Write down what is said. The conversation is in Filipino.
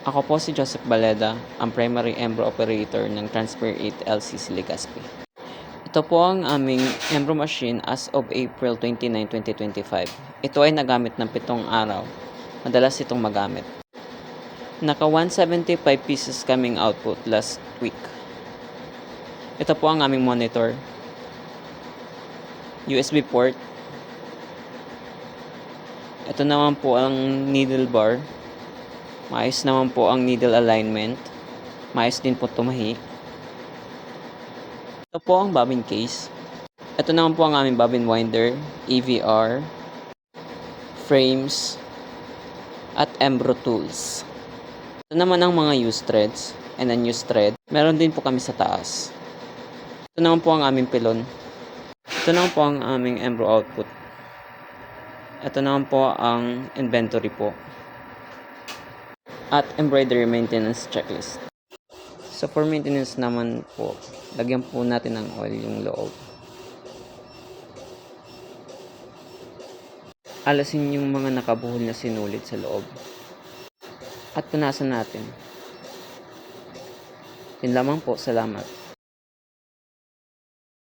Ako po si Joseph Baleda, ang primary Embro operator ng Transfer 8 LCC Legazpi. Ito po ang aming Embro machine as of April 29, 2025. Ito ay nagamit ng 7 araw. Madalas itong magamit. Naka 175 pieces kaming output last week. Ito po ang aming monitor, USB port. Ito naman po ang needle bar. Maayos naman po ang needle alignment. Maayos din po tumahi. Ito po ang bobbin case. Ito naman po ang aming bobbin winder, EVR, frames, at Embro tools. Ito naman ang mga used threads and unused thread. Meron din po kami sa taas. Ito naman po ang aming pilon. Ito naman po ang aming Embro output. Ito naman po ang inventory po. At embroidery maintenance checklist. So for maintenance naman po, lagyan po natin ng oil yung loob. Alasin yung mga nakabuhol na sinulit sa loob. At punasan natin. Yun lamang po, salamat.